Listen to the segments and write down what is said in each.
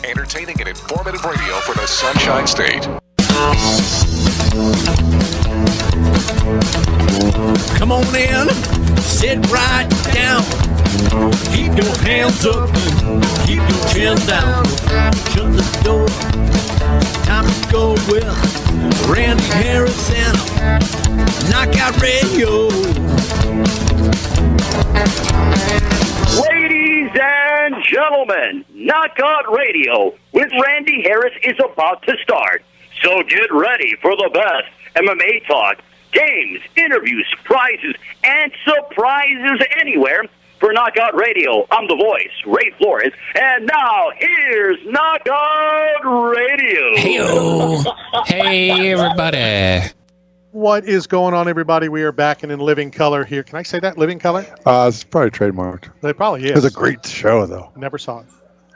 Entertaining and informative radio for the Sunshine State. Come on in, sit right down. Keep your hands up, keep your chin down. Shut the door. Time to go with Randy Harris and Knockout Radio. Ladies and gentlemen, Knockout Radio with Randy Harris is about to start. So get ready for the best MMA talk, games, interviews, prizes, and surprises anywhere. For Knockout Radio, I'm the voice, Ray Flores, and now here's Knockout Radio. Hey-o. Hey, everybody. What is going on, everybody? We are back and in living color here. Can I say that, living color? It's probably trademarked. It probably is. It was a great show, though. Never saw it.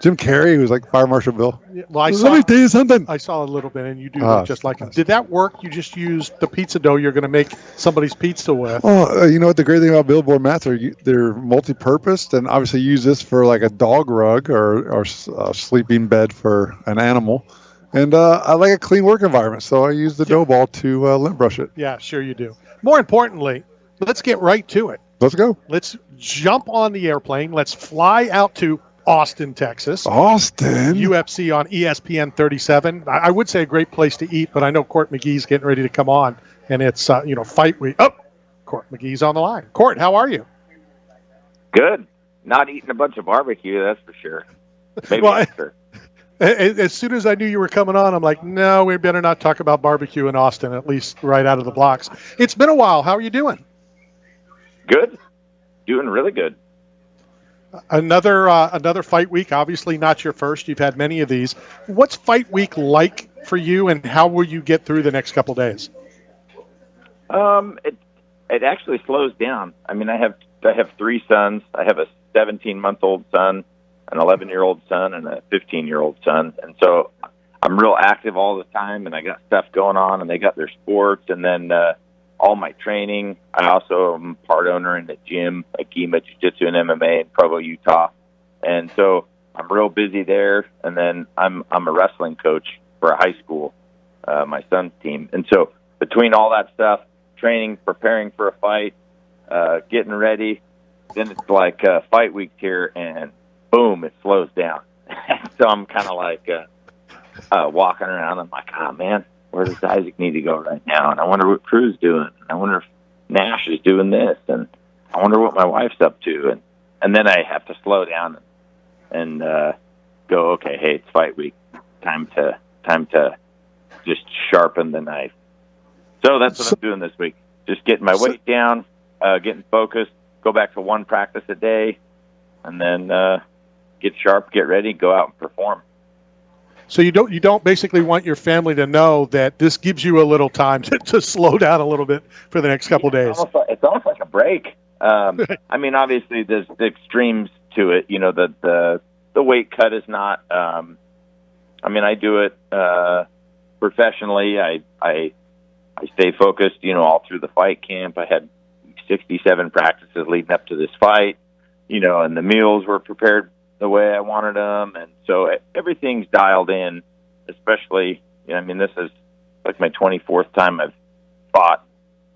Jim Carrey, who was like Fire Marshal Bill. Yeah, well, Let me tell you something. I saw a little bit, and you do look just like him. Did that work? You just used the pizza dough you're going to make somebody's pizza with. Oh, you know what? The great thing about billboard mats are they're multi-purposed, and obviously use this for like a dog rug or a sleeping bed for an animal. And I like a clean work environment, so I use the dough ball to lint brush it. Yeah, sure you do. More importantly, let's get right to it. Let's go. Let's jump on the airplane. Let's fly out to Austin, Texas. Austin. UFC on ESPN 37. I would say a great place to eat, but I know Court McGee's getting ready to come on, and it's fight week. Oh, Court McGee's on the line. Court, how are you? Good. Not eating a bunch of barbecue, that's for sure. Maybe Well, after. As soon as I knew you were coming on, I'm like, no, we better not talk about barbecue in Austin, at least right out of the blocks. It's been a while. How are you doing? Good. Doing really good. Another fight week, obviously not your first. You've had many of these. What's fight week like for you, and how will you get through the next couple days? It actually slows down. I mean, I have 3 sons. I have a 17-month-old son, an 11-year-old son, and a 15-year-old son. And so I'm real active all the time, and I got stuff going on, and they got their sports, and then all my training. I also am part owner in the gym, McGee Jiu-Jitsu and MMA in Provo, Utah. And so I'm real busy there. And then I'm a wrestling coach for a high school, my son's team. And so between all that stuff, training, preparing for a fight, getting ready, then it's like fight week here, and boom, it slows down. So I'm kind of like walking around. I'm like, oh, man, where does Isaac need to go right now? And I wonder what Crew's doing. I wonder if Nash is doing this. And I wonder what my wife's up to. And then I have to slow down and go, okay, hey, it's fight week. Time to just sharpen the knife. So that's what I'm doing this week. Just getting my weight down, getting focused, go back to 1 practice a day, and then get sharp, get ready, go out and perform. So you don't basically want your family to know that this gives you a little time to slow down a little bit for the next couple days. It's almost like a break. I mean, obviously, there's the extremes to it. You know, the weight cut is not. I mean, I do it professionally. I stay focused. You know, all through the fight camp. I had 67 practices leading up to this fight. You know, and the meals were prepared the way I wanted them, and so everything's dialed in. Especially, I mean, this is like my 24th time I've fought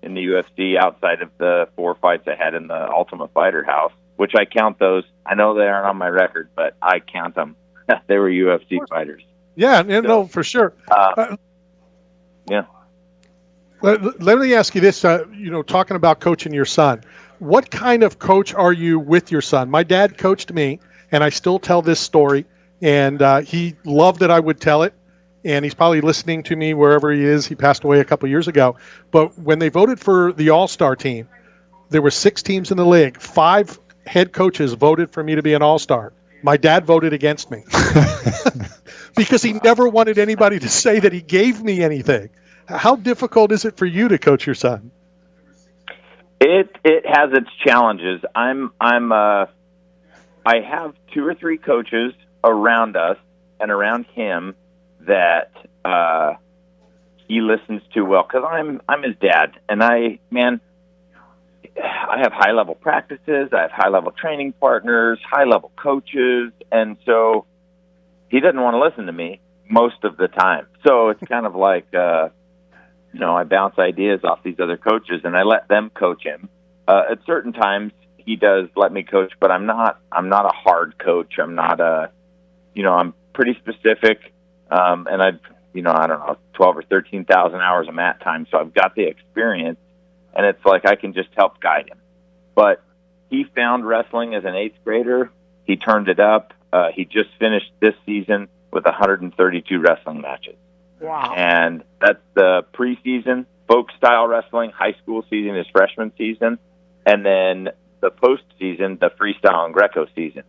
in the UFC outside of the 4 fights I had in the Ultimate Fighter House, which I count those. I know they aren't on my record, but I count them. They were UFC fighters. Yeah, no, for sure. Yeah. Let me ask you this, talking about coaching your son, what kind of coach are you with your son? My dad coached me, and I still tell this story, and he loved that I would tell it, and he's probably listening to me wherever he is. He passed away a couple years ago. But when they voted for the All-Star team, there were 6 teams in the league. 5 head coaches voted for me to be an All-Star. My dad voted against me because he never wanted anybody to say that he gave me anything. How difficult is it for you to coach your son? It has its challenges. I have 2 or 3 coaches around us and around him that he listens to well, because I'm his dad, and I have high level practices, I have high level training partners, high level coaches, and so he doesn't want to listen to me most of the time. So it's kind of like, I bounce ideas off these other coaches, and I let them coach him. At certain times, he does let me coach, but I'm not a hard coach. I'm not I'm pretty specific, and I don't know, 12 or 13,000 hours of mat time, so I've got the experience, and it's like I can just help guide him. But he found wrestling as an 8th grader. He turned it up. He just finished this season with 132 wrestling matches. Wow. And that's the preseason, folk-style wrestling. High school season is freshman season. And then the postseason, the freestyle and Greco season.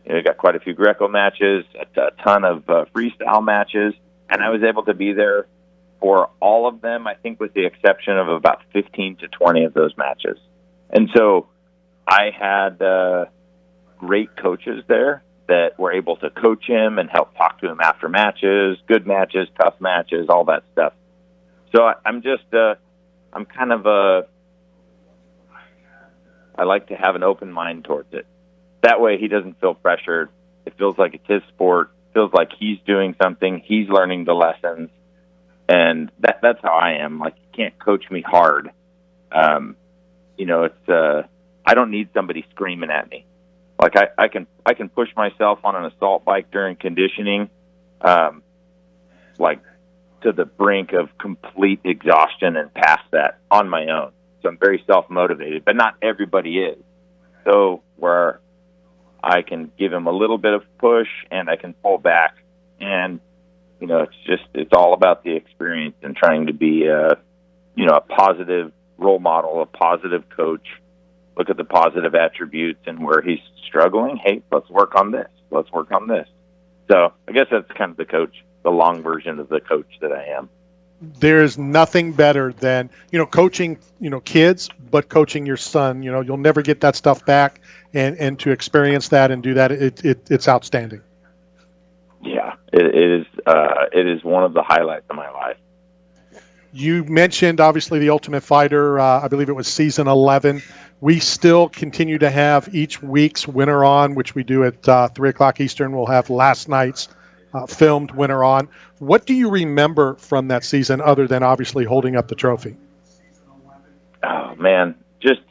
We got quite a few Greco matches, a ton of freestyle matches. And I was able to be there for all of them, I think with the exception of about 15 to 20 of those matches. And so I had great coaches there that were able to coach him and help talk to him after matches, good matches, tough matches, all that stuff. So I'm just, I'm kind of I like to have an open mind towards it. That way he doesn't feel pressured. It feels like it's his sport. It feels like he's doing something. He's learning the lessons. And that's how I am. Like, you can't coach me hard. It's, I don't need somebody screaming at me. Like I can push myself on an assault bike during conditioning, like to the brink of complete exhaustion and past that on my own. So I'm very self-motivated, but not everybody is. So where I can give him a little bit of push and I can pull back, and it's all about the experience and trying to be a positive role model, a positive coach. Look at the positive attributes, and where he's struggling, hey, let's work on this. Let's work on this. So I guess that's kind of the long version of the coach that I am. There is nothing better than, coaching, kids, but coaching your son. You'll never get that stuff back, and to experience that and do that, it's outstanding. Yeah, it is one of the highlights of my life. You mentioned, obviously, The Ultimate Fighter. I believe it was season 11. We still continue to have each week's Winner On, which we do at 3 o'clock Eastern. We'll have last night's filmed Winner On. What do you remember from that season other than obviously holding up the trophy? Oh, man, just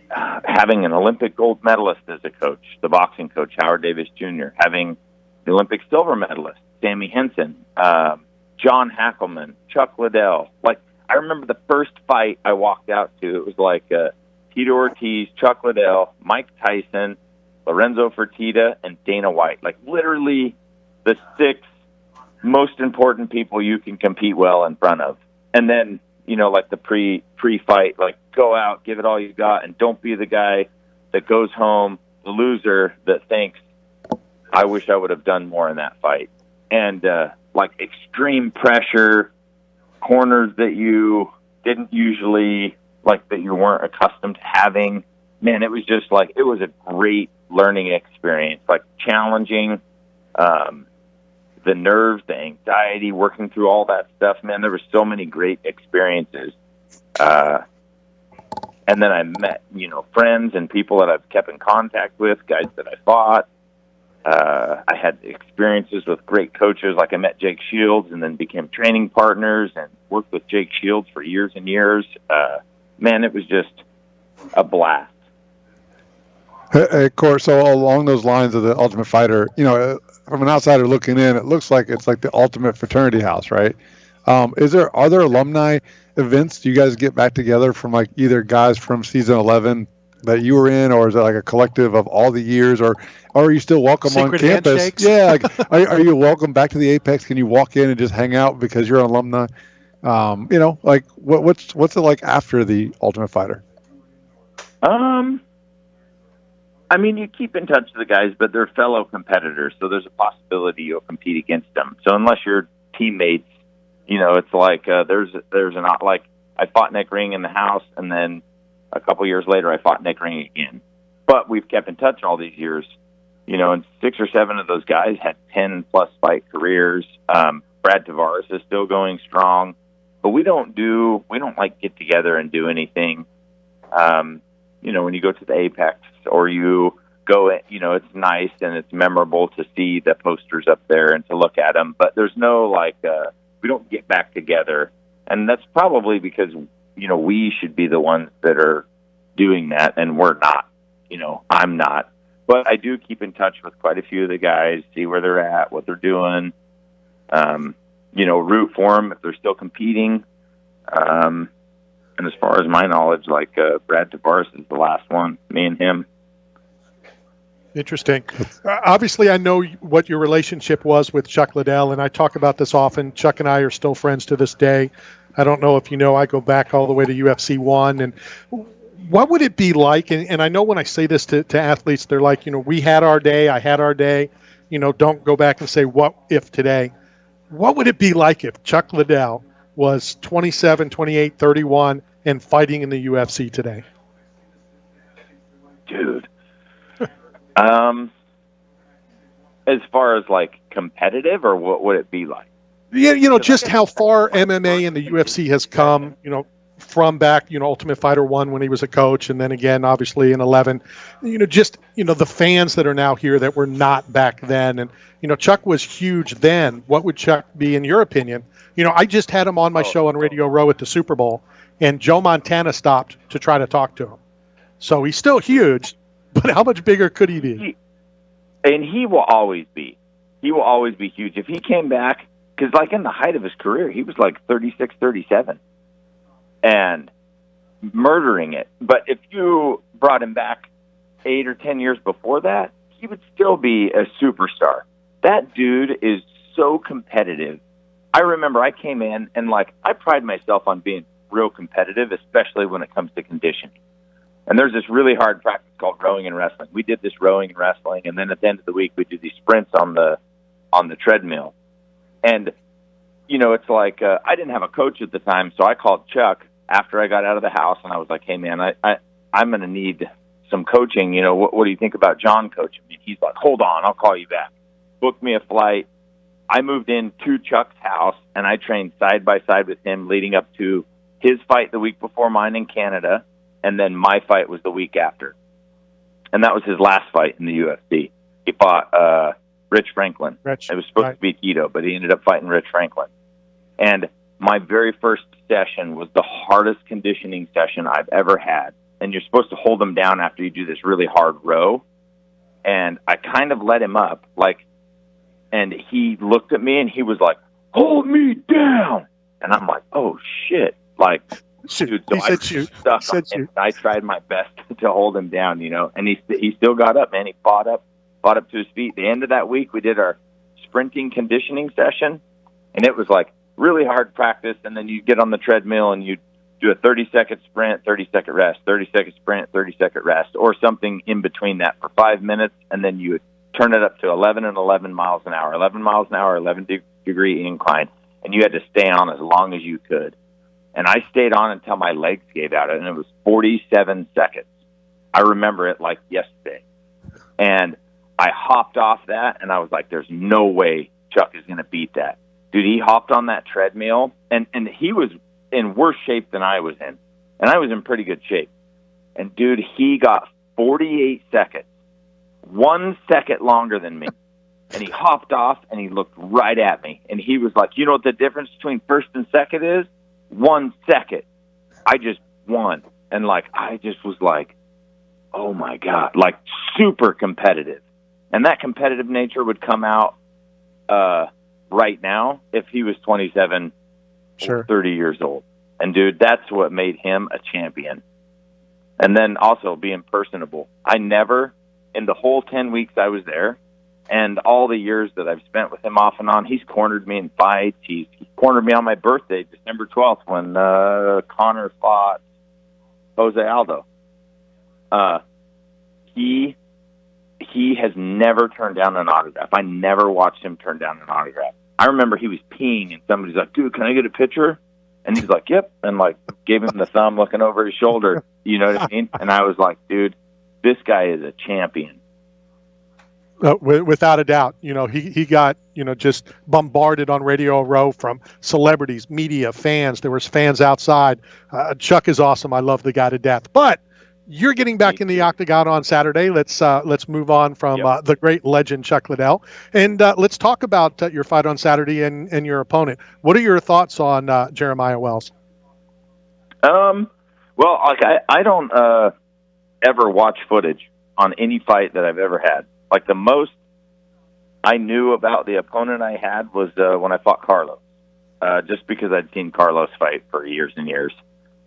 having an Olympic gold medalist as a coach, the boxing coach, Howard Davis Jr., having the Olympic silver medalist, Sammy Henson, John Hackelman, Chuck Liddell. Like, I remember the first fight I walked out to, it was like Tito Ortiz, Chuck Liddell, Mike Tyson, Lorenzo Fertitta, and Dana White. Like, literally the 6 most important people you can compete well in front of. And then, like the pre-fight, like, go out, give it all you got, and don't be the guy that goes home, the loser that thinks, I wish I would have done more in that fight. And, like, extreme pressure, corners that you didn't usually, like, that you weren't accustomed to having. Man, it was just like, it was a great learning experience, like challenging, the nerves, the anxiety, working through all that stuff. Man, there were so many great experiences. And then I met, friends and people that I've kept in contact with, guys that I fought. I had experiences with great coaches, like I met Jake Shields and then became training partners and worked with Jake Shields for years and years. Man, it was just a blast. Hey, of course, so along those lines of the Ultimate Fighter, from an outsider looking in, it looks like it's like the ultimate fraternity house, right? Are there alumni events? Do you guys get back together from like either guys from season 11 that you were in, or is it like a collective of all the years, or are you still welcome Secret on campus? handshakes? Yeah, like, are you welcome back to the Apex? Can you walk in and just hang out because you're an alumni? Like what's it like after the Ultimate Fighter? I mean, you keep in touch with the guys, but they're fellow competitors, so there's a possibility you'll compete against them. So unless you're teammates, it's like there's like I fought Nick Ring in the house, and then a couple years later I fought Nick Ring again. But we've kept in touch all these years, and 6 or 7 of those guys had 10-plus fight careers. Brad Tavares is still going strong, but we don't like get together and do anything. When you go to the Apex or you go, it's nice and it's memorable to see the posters up there and to look at them. But there's no we don't get back together, and that's probably because we should be the ones that are doing that, and we're not. I'm not. But I do keep in touch with quite a few of the guys, see where they're at, what they're doing. Root for them if they're still competing. And as far as my knowledge, Brad Tavares is the last one, me and him. Interesting. Obviously, I know what your relationship was with Chuck Liddell, and I talk about this often. Chuck and I are still friends to this day. I don't know if you know, I go back all the way to UFC 1. And what would it be like, and I know when I say this to athletes, they're like, we had our day, I had our day. Don't go back and say, what if today? What would it be like if Chuck Liddell was 27, 28, 31 and fighting in the UFC today? Dude. As far as competitive, or what would it be like? Yeah, just how far MMA and the UFC has come, from back, Ultimate Fighter 1 when he was a coach, and then again, obviously in 11, the fans that are now here that were not back then. And, Chuck was huge then. What would Chuck be in your opinion? I just had him on my show on Radio Row at the Super Bowl, and Joe Montana stopped to try to talk to him. So he's still huge, but how much bigger could he be? And he will always be. He will always be huge. If he came back, because in the height of his career, he was 36, 37 and murdering it. But if you brought him back 8 or 10 years before that, he would still be a superstar. That dude is so competitive. I remember I came in and I pride myself on being real competitive, especially when it comes to conditioning. And there's this really hard practice called rowing and wrestling. We did this rowing and wrestling, and then at the end of the week, we do these sprints on the treadmill. And, it's I didn't have a coach at the time, so I called Chuck after I got out of the house, and I was like, hey, man, I'm going to need some coaching. What do you think about John coaching me? He's like, hold on, I'll call you back. Booked me a flight. I moved into Chuck's house, and I trained side by side with him leading up to his fight the week before mine in Canada. And then my fight was the week after. And that was his last fight in the UFC. He fought Rich Franklin. It was supposed to be Tito, but he ended up fighting Rich Franklin. And my very first session was the hardest conditioning session I've ever had. And you're supposed to hold him down after you do this really hard row. And I kind of let him up, and he looked at me and he was like, hold me down. And I'm like, oh, shit. Dude, so I tried my best to hold him down, and he still got up, man. He fought up to his feet. The end of that week, we did our sprinting conditioning session, and it was really hard practice. And then you get on the treadmill and you do a 30-second sprint, 30-second rest, 30-second sprint, 30-second rest, or something in between that for 5 minutes, and then you turn it up to 11 and 11 miles an hour, 11 miles an hour, 11-degree incline, and you had to stay on as long as you could. And I stayed on until my legs gave out, and it was 47 seconds. I remember it like yesterday. And I hopped off that, and I was like, there's no way Chuck is going to beat that. Dude, he hopped on that treadmill, and he was in worse shape than I was in. And I was in pretty good shape. And, dude, he got 48 seconds, 1 second longer than me. And he hopped off, and he looked right at me. And he was like, you know what the difference between first and second is? 1 second. I just won. And I just was like, oh my God, super competitive. And that competitive nature would come out right now if he was 27 or 30 years old. And dude, that's what made him a champion. And then also being personable. I never, in the whole 10 weeks I was there, and all the years that I've spent with him off and on, he's cornered me in fights. He's cornered me on my birthday, December 12th, when Connor fought Jose Aldo. He has never turned down an autograph. I never watched him turn down an autograph. I remember he was peeing, and somebody's like, dude, can I get a picture? And he's like, yep. And gave him the thumb looking over his shoulder. You know what I mean? And I was like, dude, this guy is a champion. Without a doubt, he got, just bombarded on Radio Row from celebrities, media, fans. There was fans outside. Chuck is awesome. I love the guy to death. But You're getting back in the octagon on Saturday. Let's move on from the great legend Chuck Liddell, and let's talk about your fight on Saturday and your opponent. What are your thoughts on Jeremiah Wells? Well, like I don't ever watch footage on any fight that I've ever had. Like the most I knew about the opponent I had was when I fought Carlos, just because I'd seen Carlos fight for years and years.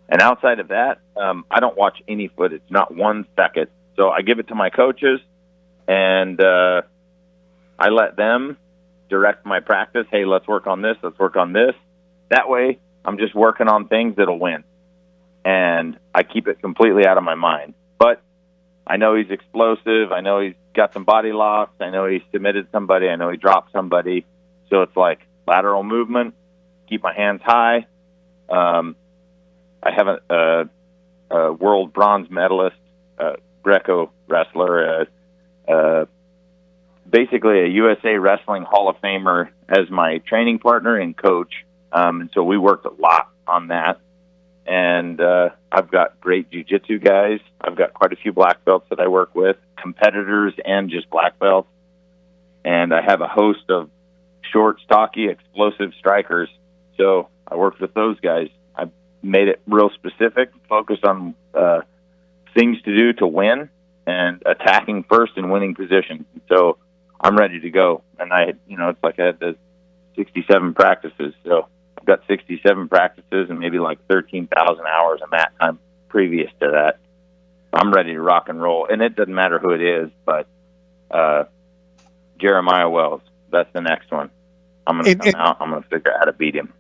And outside of that, I don't watch any footage, not 1 second. So I give it to my coaches, and I let them direct my practice. Hey, let's work on this. Let's work on this. That way, I'm just working on things that'll win. And I keep it completely out of my mind. But I know he's explosive. I know he's got some body locks. I know he submitted somebody. I know he dropped somebody. So it's like lateral movement, keep my hands high. I have a world bronze medalist, Greco wrestler, basically a USA Wrestling Hall of Famer as my training partner and coach. And so we worked a lot on that. And I've got great jiu-jitsu guys. I've got quite a few black belts that I work with, competitors and just black belts. And I have a host of short, stocky, explosive strikers. So I worked with those guys. I made it real specific, focused on things to do to win and attacking first and winning positions. So I'm ready to go. And it's like I had the 67 practices. So I've got 67 practices and maybe like 13,000 hours of mat time previous to that. I'm ready to rock and roll. And it doesn't matter who it is, but Jeremiah Wells, that's the next one. I'm going to come out. I'm going to figure out how to beat him.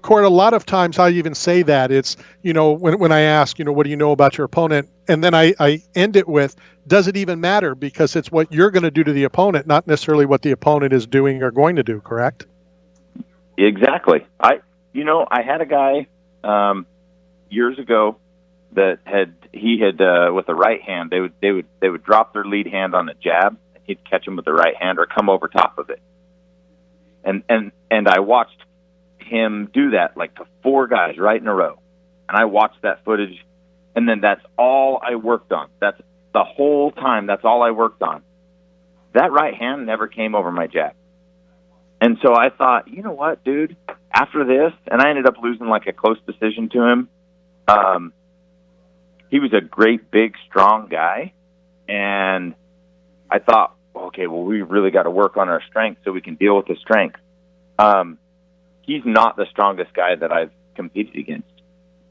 Court, a lot of times I even say that it's, when I ask, what do you know about your opponent? And then I end it with, does it even matter? Because it's what you're going to do to the opponent, not necessarily what the opponent is doing or going to do, correct? Exactly. I had a guy years ago that had with the right hand, they would drop their lead hand on a jab, and he'd catch him with the right hand or come over top of it. And I watched him do that like to 4 guys right in a row. And I watched that footage, and then that's all I worked on. That's the whole time. That's all I worked on. That right hand never came over my jab. And so I thought, you know what, dude, after this, and I ended up losing like a close decision to him. He was a great, big, strong guy. And I thought, okay, well, we really got to work on our strength so we can deal with the strength. He's not the strongest guy that I've competed against.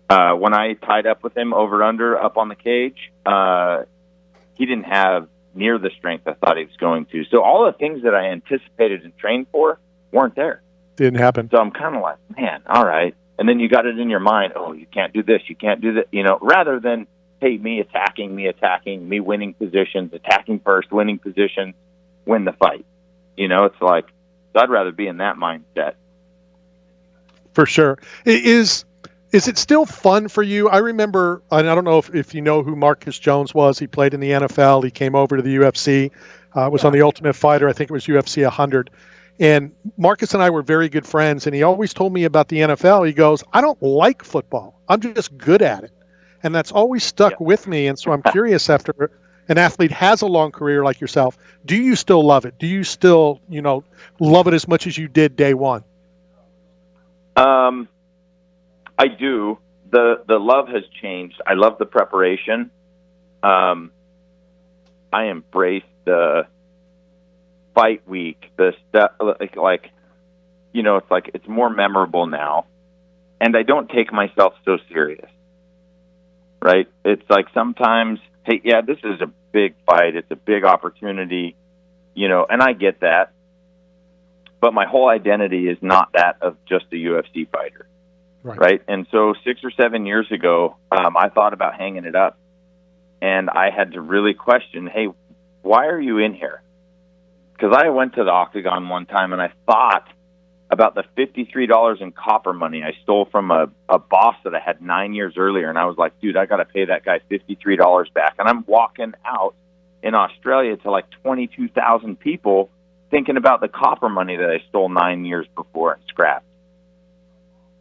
When I tied up with him over-under up on the cage, he didn't have near the strength I thought he was going to. So all the things that I anticipated and trained for weren't there. Didn't happen. So I'm kind of like, man, all right. And then you got it in your mind, oh, you can't do this, you can't do that, rather than, hey, me attacking, me winning positions, attacking first, winning positions, win the fight. It's like, so I'd rather be in that mindset. For sure. Is it still fun for you? I remember, and I don't know if you know who Marcus Jones was. He played in the NFL. He came over to the UFC, was on the Ultimate Fighter. I think it was UFC 100. And Marcus and I were very good friends, and he always told me about the NFL. He goes, I don't like football. I'm just good at it. And that's always stuck with me. And so I'm curious, after an athlete has a long career like yourself, do you still love it? Do you still, love it as much as you did day one? I do. The love has changed. I love the preparation. I embrace the fight week. The stuff it's more memorable now, and I don't take myself so serious. Right? It's like sometimes, hey, yeah, this is a big fight. It's a big opportunity, and I get that. But my whole identity is not that of just a UFC fighter. Right? And so 6 or 7 years ago, I thought about hanging it up. And I had to really question, hey, why are you in here? Because I went to the Octagon one time, and I thought about the $53 in copper money I stole from a boss that I had 9 years earlier. And I was like, dude, I got to pay that guy $53 back. And I'm walking out in Australia to like 22,000 people thinking about the copper money that I stole 9 years before and scrapped.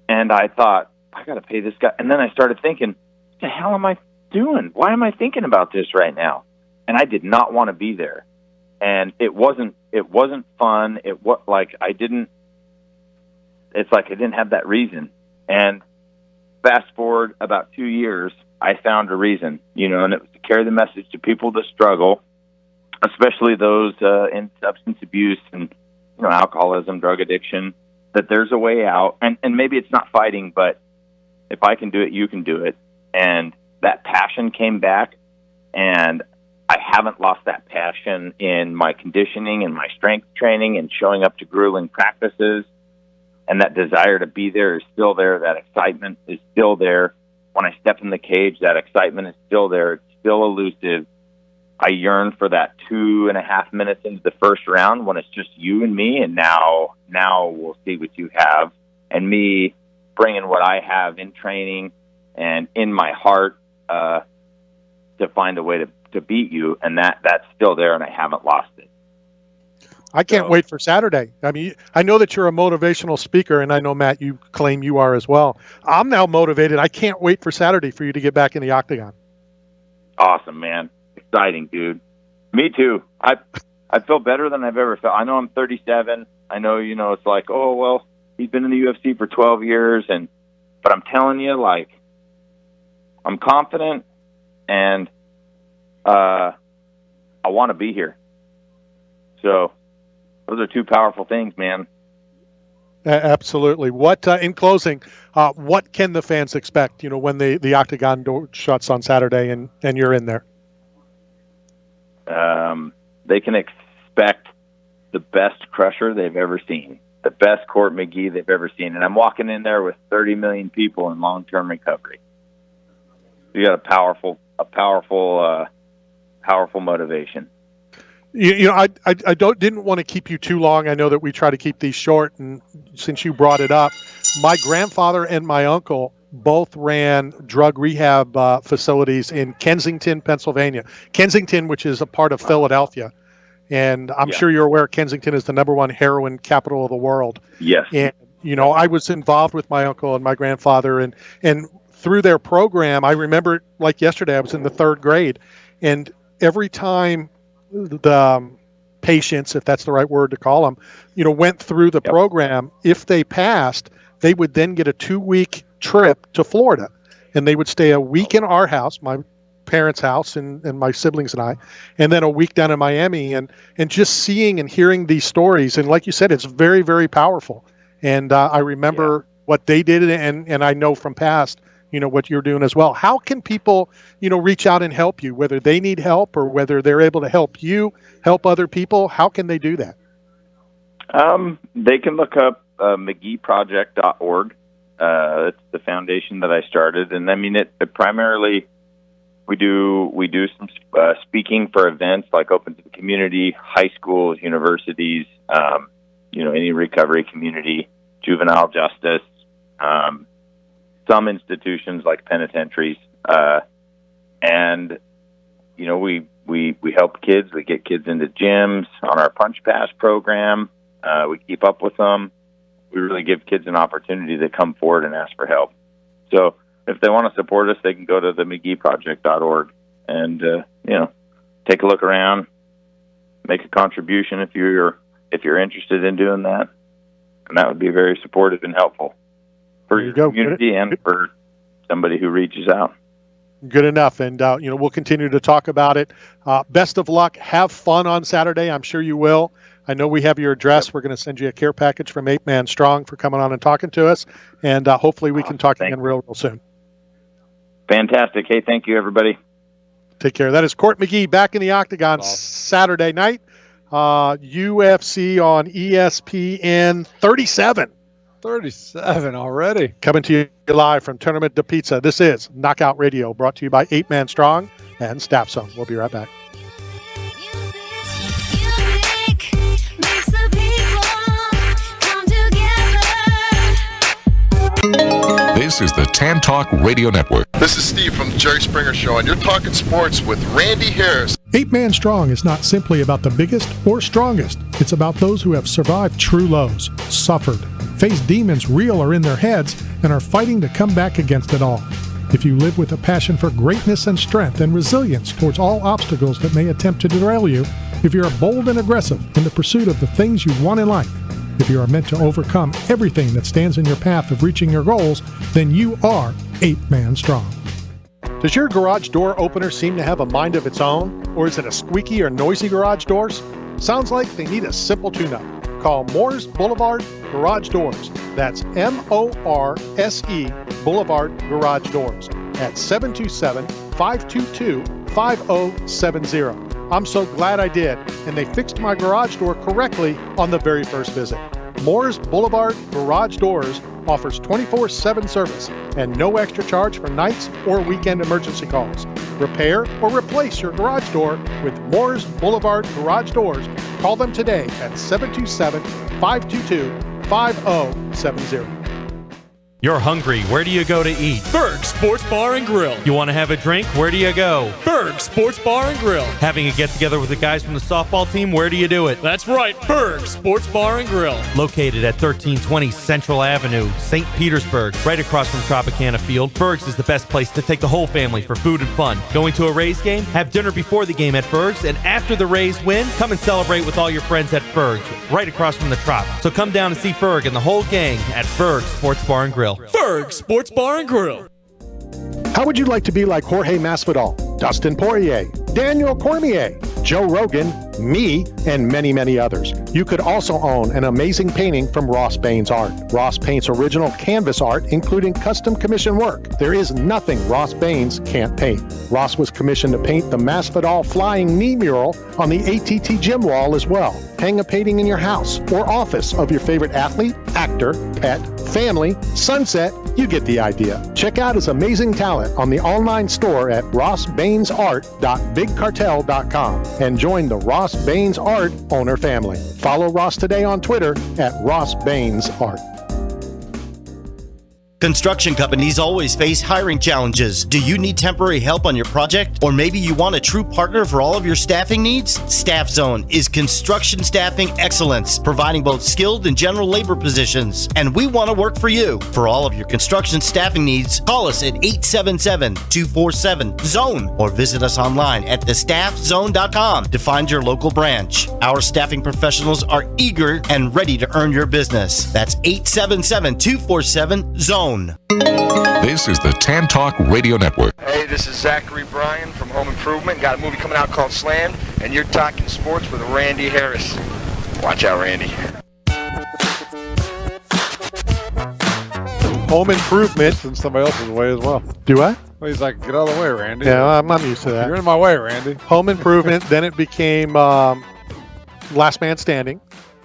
And I thought, I got to pay this guy. And then I started thinking, what the hell am I doing? Why am I thinking about this right now? And I did not want to be there. And it wasn't fun. It's like I didn't have that reason. And fast forward about 2 years, I found a reason, and it was to carry the message to people that struggle, especially those in substance abuse and, alcoholism, drug addiction, that there's a way out. And maybe it's not fighting, but if I can do it, you can do it. And that passion came back, and I haven't lost that passion in my conditioning and my strength training and showing up to grueling practices. And that desire to be there is still there. That excitement is still there. When I step in the cage, that excitement is still there. It's still elusive. I yearn for that 2.5 minutes into the first round when it's just you and me, and now we'll see what you have. And me bringing what I have in training and in my heart to find a way to beat you, and that's still there, and I haven't lost it. I can't wait for Saturday. I mean, I know that you're a motivational speaker, and I know, Matt, you claim you are as well. I'm now motivated. I can't wait for Saturday for you to get back in the octagon. Awesome, man. Exciting, dude. Me too. I feel better than I've ever felt. I know I'm 37. I know, it's like, oh, well, he's been in the UFC for 12 years, but I'm telling you, like, I'm confident, and I want to be here. So those are two powerful things, man. Absolutely. What in closing, what can the fans expect, when the octagon door shuts on Saturday and you're in there? They can expect the best crusher they've ever seen, the best Court McGee they've ever seen. And I'm walking in there with 30 million people in long-term recovery. You got a powerful motivation. I didn't want to keep you too long. I know that we try to keep these short, and since you brought it up, my grandfather and my uncle both ran drug rehab facilities in Kensington, Pennsylvania. Kensington, which is a part of Philadelphia, and I'm sure you're aware Kensington is the #1 heroin capital of the world. Yes. And I was involved with my uncle and my grandfather, and through their program, I remember like yesterday. I was in the 3rd grade, and every time the patients, if that's the right word to call them, went through the program, if they passed, they would then get a 2-week trip to Florida, and they would stay a week in our house, my parents' house, and my siblings and I, and then a week down in Miami, and just seeing and hearing these stories. And like you said, it's very, very powerful. And I remember what they did, and I know from past, what you're doing as well. How can people, reach out and help you, whether they need help or whether they're able to help you, help other people? How can they do that? They can look up McGeeproject.org. It's the foundation that I started. And I mean, it primarily, we do some speaking for events like open to the community, high schools, universities, any recovery community, juvenile justice, some institutions like penitentiaries, and we help kids. We get kids into gyms on our Punch Pass program. We keep up with them. We really give kids an opportunity to come forward and ask for help. So if they want to support us, they can go to the McGeeproject.org and take a look around, make a contribution if you're interested in doing that, and that would be very supportive and helpful for your community and for somebody who reaches out. Good enough. And, we'll continue to talk about it. Best of luck. Have fun on Saturday. I'm sure you will. I know we have your address. We're going to send you a care package from 8 Man Strong for coming on and talking to us. And hopefully we can talk again real soon. Fantastic. Hey, thank you, everybody. Take care. That is Court McGee back in the octagon Saturday night. UFC on ESPN 37. 37 already. Coming to you live from Tournament de Pizza. This is Knockout Radio, brought to you by 8 Man Strong and Staff Zone. We'll be right back. This is the Tan Talk Radio Network. This is Steve from the Jerry Springer Show, and you're talking sports with Randy Harris. 8 Man Strong is not simply about the biggest or strongest. It's about those who have survived true lows, suffered, faced demons real or in their heads, and are fighting to come back against it all. If you live with a passion for greatness and strength and resilience towards all obstacles that may attempt to derail you, if you're bold and aggressive in the pursuit of the things you want in life, if you are meant to overcome everything that stands in your path of reaching your goals, then you are 8-man strong. Does your garage door opener seem to have a mind of its own? Or is it a squeaky or noisy garage doors? Sounds like they need a simple tune-up. Call Morse Boulevard Garage Doors. That's M-O-R-S-E Boulevard Garage Doors at 727-522-5070. I'm so glad I did, and they fixed my garage door correctly on the very first visit. Moore's Boulevard Garage Doors offers 24/7 service and no extra charge for nights or weekend emergency calls. Repair or replace your garage door with Moore's Boulevard Garage Doors. Call them today at 727-522-5070. You're hungry. Where do you go to eat? Berg Sports Bar and Grill. You want to have a drink? Where do you go? Berg Sports Bar and Grill. Having a get-together with the guys from the softball team? Where do you do it? That's right, Berg Sports Bar and Grill. Located at 1320 Central Avenue, St. Petersburg, right across from Tropicana Field, Berg's is the best place to take the whole family for food and fun. Going to a Rays game? Have dinner before the game at Berg's, and after the Rays win, come and celebrate with all your friends at Berg's, right across from the Trop. So come down and see Berg and the whole gang at Berg Sports Bar and Grill. Berg Sports Bar and Grill. How would you like to be like Jorge Masvidal, Dustin Poirier, Daniel Cormier, Joe Rogan, me, and many, many others? You could also own an amazing painting from Ross Baines Art. Ross paints original canvas art, including custom commission work. There is nothing Ross Baines can't paint. Ross was commissioned to paint the Masvidal flying knee mural on the ATT gym wall as well. Hang a painting in your house or office of your favorite athlete, actor, pet, family, sunset. You get the idea. Check out his amazing talent on the online store at rossbainesart.bigcartel.com and join the Ross Baines Art owner family. Follow Ross today on Twitter at Ross Baines Art. Construction companies always face hiring challenges. Do you need temporary help on your project? Or maybe you want a true partner for all of your staffing needs? Staff Zone is construction staffing excellence, providing both skilled and general labor positions. And we want to work for you. For all of your construction staffing needs, call us at 877-247-ZONE or visit us online at thestaffzone.com to find your local branch. Our staffing professionals are eager and ready to earn your business. That's 877-247-ZONE. This is the Tan Talk Radio Network. Hey, this is Zachary Bryan from Home Improvement. Got a movie coming out called Slammed, and you're talking sports with Randy Harris. Watch out, Randy. Home Improvement. In somebody else's way as well. Do I? Well, he's like, get out of the way, Randy. Yeah, I'm used to that. You're in my way, Randy. Home Improvement. Then it became Last Man Standing.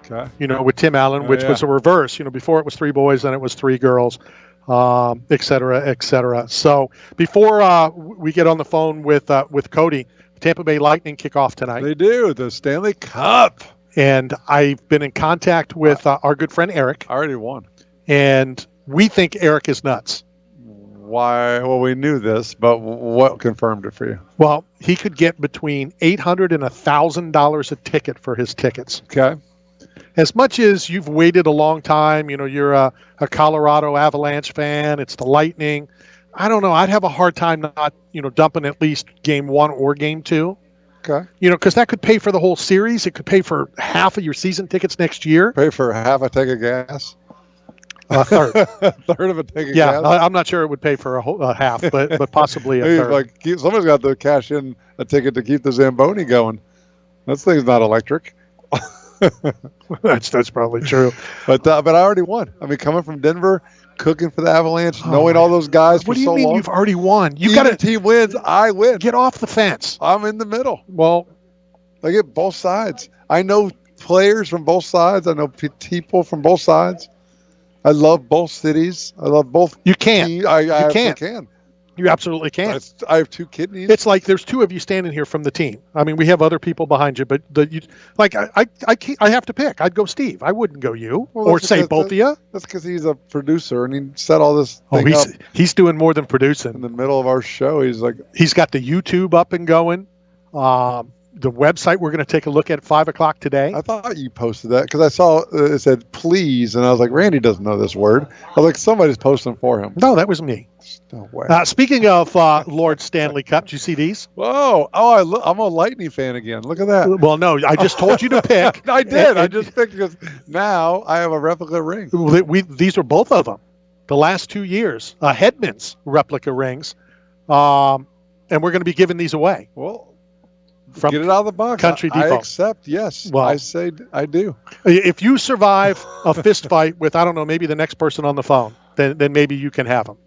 Okay. With Tim Allen, which was a reverse. Before it was 3 boys, then it was 3 girls, et cetera, et cetera. So before we get on the phone with Cody, Tampa Bay Lightning kick off tonight. They do, the Stanley Cup. And I've been in contact with our good friend Eric. I already won. And we think Eric is nuts. Why? Well, we knew this, but what confirmed it for you? Well, he could get between $800 and $1,000 a ticket for his tickets. Okay. As much as you've waited a long time, you're a Colorado Avalanche fan, it's the Lightning. I don't know. I'd have a hard time not, dumping at least game 1 or game 2. Okay. Because that could pay for the whole series. It could pay for half of your season tickets next year. Pay for half a tank of gas. A third. A third of a tank of gas. Yeah, I'm not sure it would pay for a half, but possibly a third. Somebody's got to cash in a ticket to keep the Zamboni going. That thing's not electric. That's probably true. But I already won. I mean, coming from Denver, cooking for the Avalanche, knowing all those guys what for so long. What do you mean you've already won? You got a team wins, I win. Get off the fence. I'm in the middle. Well, I get both sides. I know players from both sides. I know people from both sides. I love both cities. I love both. You can. You can. You absolutely can. I have 2 kidneys. It's like there's 2 of you standing here from the team. I mean, we have other people behind you, but I have to pick. I'd go Steve. I wouldn't go you, or say both of you. That's because he's a producer and he set all this. He's doing more than producing. In the middle of our show, he's got the YouTube up and going. the website we're going to take a look at 5 o'clock today. I thought you posted that because I saw it said please, and I was like, Randy doesn't know this word. I was like, somebody's posting for him. No, that was me. No way. Speaking of Lord Stanley Cup, do you see these? Whoa! I'm a Lightning fan again. Look at that. Well, no, I just told you to pick. I did. I just picked because now I have a replica ring. These are both of them. The last 2 years, Hedman's replica rings, and we're going to be giving these away. Well, from get it out of the box. Country Depot. I accept. Yes, well, I say I do. If you survive a fist fight with, I don't know, maybe the next person on the phone, then maybe you can have them.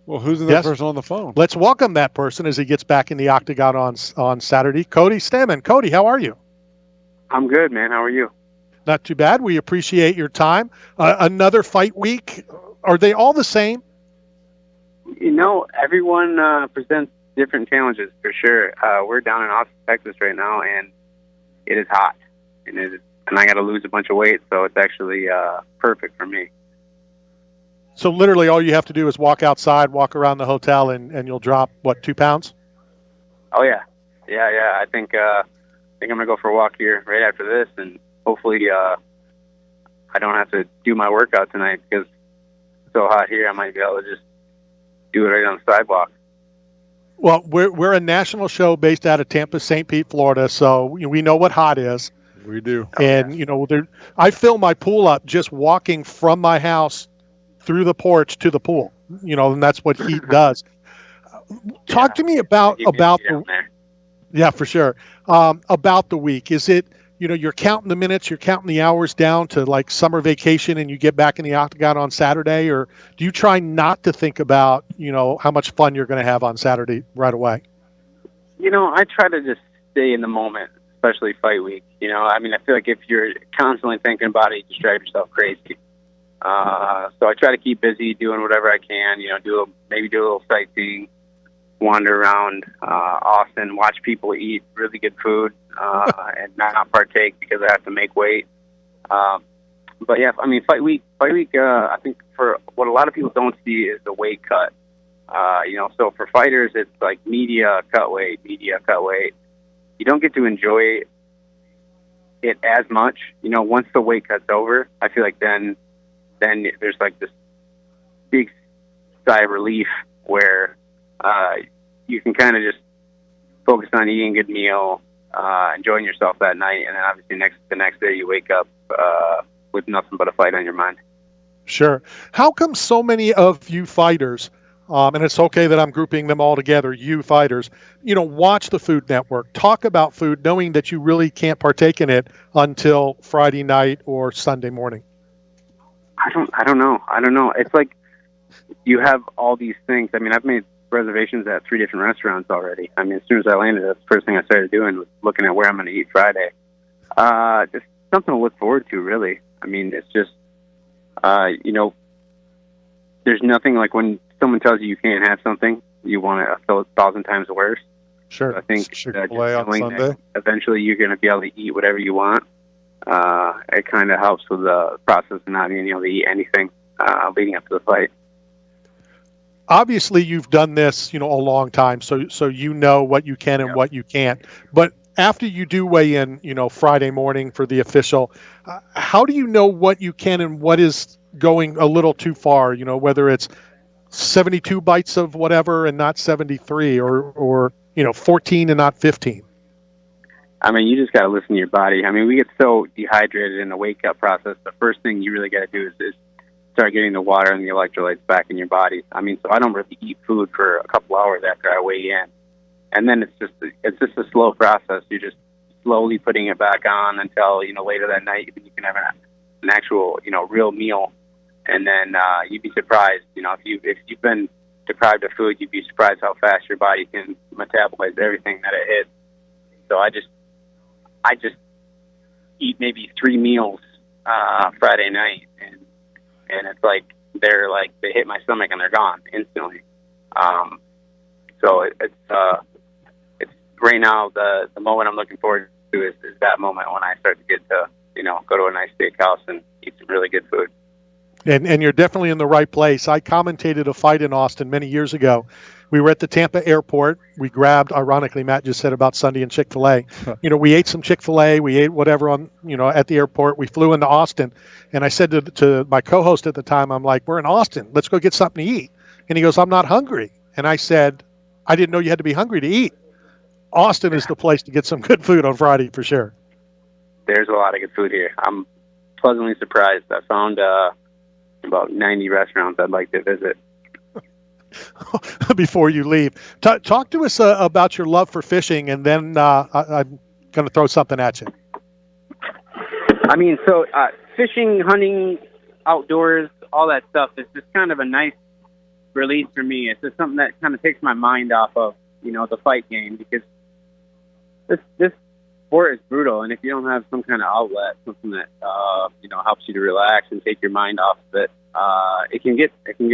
Well, who's the next person on the phone? Let's welcome that person as he gets back in the octagon on Saturday. Cody Stamann. Cody, how are you? I'm good, man. How are you? Not too bad. We appreciate your time. Another fight week. Are they all the same? Everyone presents different challenges for sure. We're down in Austin, Texas right now, and it is hot. And I got to lose a bunch of weight, so it's actually perfect for me. So literally all you have to do is walk outside, walk around the hotel, and you'll drop, 2 pounds? Oh, yeah. Yeah. I think I'm going to go for a walk here right after this, and hopefully I don't have to do my workout tonight because it's so hot here. I might be able to just do it right on the sidewalk. Well, we're a national show based out of Tampa, St. Pete, Florida, so we know what hot is. We do. And, I fill my pool up just walking from my house through the porch to the pool, and that's what heat does. Talk to me about the, yeah, for sure. About the week. Is it, you're counting the minutes, you're counting the hours down to like summer vacation and you get back in the octagon on Saturday, or do you try not to think about, how much fun you're going to have on Saturday right away? I try to just stay in the moment, especially fight week. I feel like if you're constantly thinking about it, you just drive yourself crazy. So I try to keep busy doing whatever I can, maybe do a little sightseeing, wander around Austin, watch people eat really good food, and not partake because I have to make weight. But yeah, fight week, I think for what a lot of people don't see is the weight cut. So for fighters, it's like media cut weight. You don't get to enjoy it as much. Once the weight cut's over, I feel like then there's like this big sigh of relief where you can kind of just focus on eating a good meal, enjoying yourself that night, and then obviously the next day you wake up with nothing but a fight on your mind. Sure. How come so many of you fighters, and it's okay that I'm grouping them all together, you fighters, watch the Food Network, talk about food, knowing that you really can't partake in it until Friday night or Sunday morning? I don't know. It's like you have all these things. I've made reservations at 3 different restaurants already. As soon as I landed, that's the first thing I started doing was looking at where I'm going to eat Friday. Just something to look forward to, really. It's just, there's nothing like when someone tells you can't have something, you want it 1,000 times worse. Sure. So I think Chick-fil-A on Sunday. that eventually you're going to be able to eat whatever you want. It kind of helps with the process of not being able to eat anything leading up to the fight. Obviously, you've done this, a long time, so you know what you can and what you can't. But after you do weigh in, Friday morning for the official, how do you know what you can and what is going a little too far? Whether it's 72 bites of whatever and not 73, or 14 and not 15. You just got to listen to your body. We get so dehydrated in the weight cut process. The first thing you really got to do is start getting the water and the electrolytes back in your body. So I don't really eat food for a couple hours after I weigh in. And then it's just a slow process. You're just slowly putting it back on until, later that night you can have an actual, real meal. And then you'd be surprised, if you've been deprived of food, you'd be surprised how fast your body can metabolize everything that it hits. So I just eat maybe 3 meals Friday night, and it's like they hit my stomach and they're gone instantly. So it's right now the moment I'm looking forward to is that moment when I start to get to go to a nice steakhouse and eat some really good food. And you're definitely in the right place. I commentated a fight in Austin many years ago, We were at the Tampa airport. We grabbed, ironically, Matt just said about Sunday and Chick-fil-A. We ate some Chick-fil-A. We ate whatever at the airport. We flew into Austin. And I said to my co-host at the time, I'm like, we're in Austin. Let's go get something to eat. And he goes, I'm not hungry. And I said, I didn't know you had to be hungry to eat. Austin is the place to get some good food on Friday for sure. There's a lot of good food here. I'm pleasantly surprised. I found about 90 restaurants I'd like to visit. Before you leave, talk to us about your love for fishing, and then I'm going to throw something at you. I mean, so fishing, hunting, outdoors, all that stuff is just kind of a nice release for me. It's just something that kind of takes my mind off of, the fight game, because this sport is brutal, and if you don't have some kind of outlet, something that helps you to relax and take your mind off of it, it can get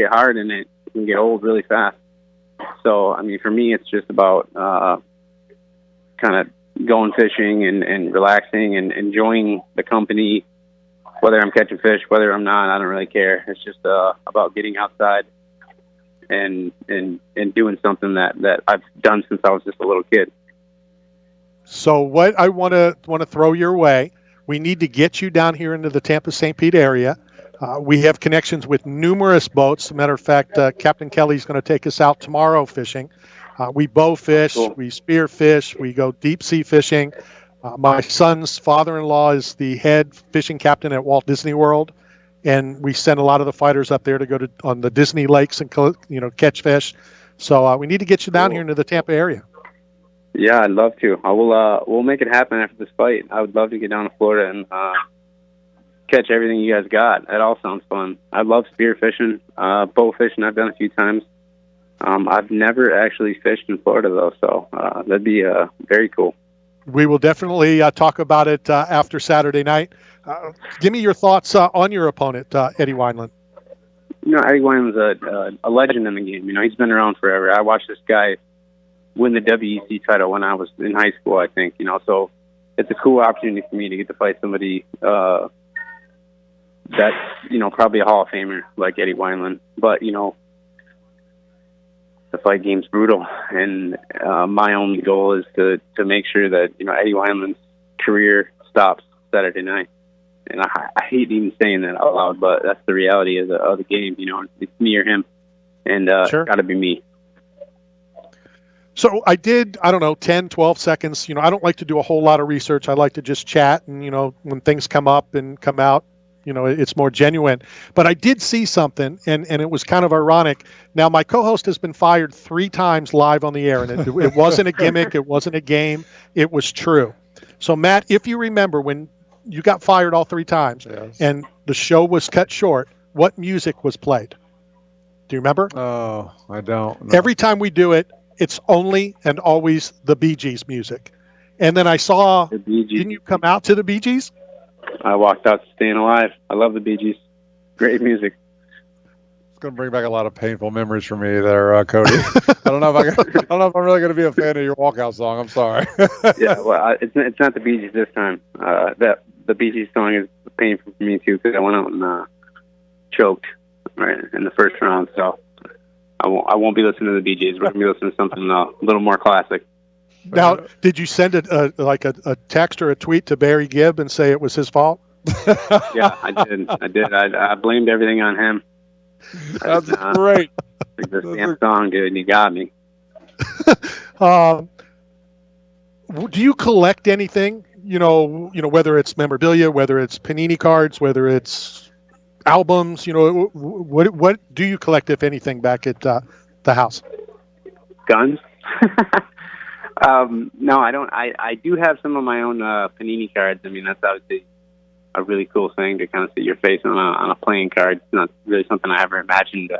hard, and it can get old really fast. So, I mean, for me, it's just about kind of going fishing and relaxing and enjoying the company, whether I'm catching fish, whether I'm not, I don't really care. It's just about getting outside and doing something that I've done since I was just a little kid. So what I want to throw your way, we need to get you down here into the Tampa St. Pete area. We have connections with numerous boats. As a matter of fact, Captain Kelly's going to take us out tomorrow fishing. We bow fish, we spear fish, we go deep sea fishing. My son's father-in-law is the head fishing captain at Walt Disney World, and we send a lot of the fighters up there to go on the Disney lakes and catch fish. So we need to get you down here into the Tampa area. Yeah, I'd love to. I will. We'll make it happen after this fight. I would love to get down to Florida and catch everything you guys got. That all sounds fun. I love spear fishing, bow fishing. I've done a few times. I've never actually fished in Florida though, so that'd be very cool. We will definitely talk about it after Saturday night. Give me your thoughts on your opponent, Eddie Wineland. Eddie Wineland's a legend in the game. He's been around forever. I watched this guy win the WEC title when I was in high school, I think. So it's a cool opportunity for me to get to fight somebody that's, probably a Hall of Famer like Eddie Wineland. But, the fight game's brutal, and my only goal is to make sure that Eddie Wineland's career stops Saturday night. And I hate even saying that out loud, but that's the reality of the game. It's me or him, and sure. It's got to be me. So I did, 10, 12 seconds. I don't like to do a whole lot of research. I like to just chat, and when things come up and come out, it's more genuine. But I did see something, and it was kind of ironic. Now, my co-host has been fired 3 times live on the air, and it wasn't a gimmick. It wasn't a game. It was true. So, Matt, if you remember when you got fired all 3 times, yes, and the show was cut short, what music was played? Do you remember? Oh, I don't know. Every time we do it, it's only and always the Bee Gees music. And then I saw, didn't you come out to the Bee Gees? I walked out to Staying Alive. I love the Bee Gees. Great music. It's going to bring back a lot of painful memories for me there, Cody. I don't know if I'm really going to be a fan of your walkout song. I'm sorry. Yeah, well, it's not the Bee Gees this time. The Bee Gees song is painful for me too, because I went out and choked right in the first round. So I won't be listening to the Bee Gees. We're going to be listening to something a little more classic. Now, did you send a text or a tweet to Barry Gibb and say it was his fault? Yeah, I did. I blamed everything on him. That's great. This damn song, dude, you got me. Do you collect anything? Whether it's memorabilia, whether it's Panini cards, whether it's albums. What do you collect, if anything, back at the house? Guns. No, I don't. I do have some of my own Panini cards. I mean, that's obviously a really cool thing to kind of see your face on a playing card. It's not really something I ever imagined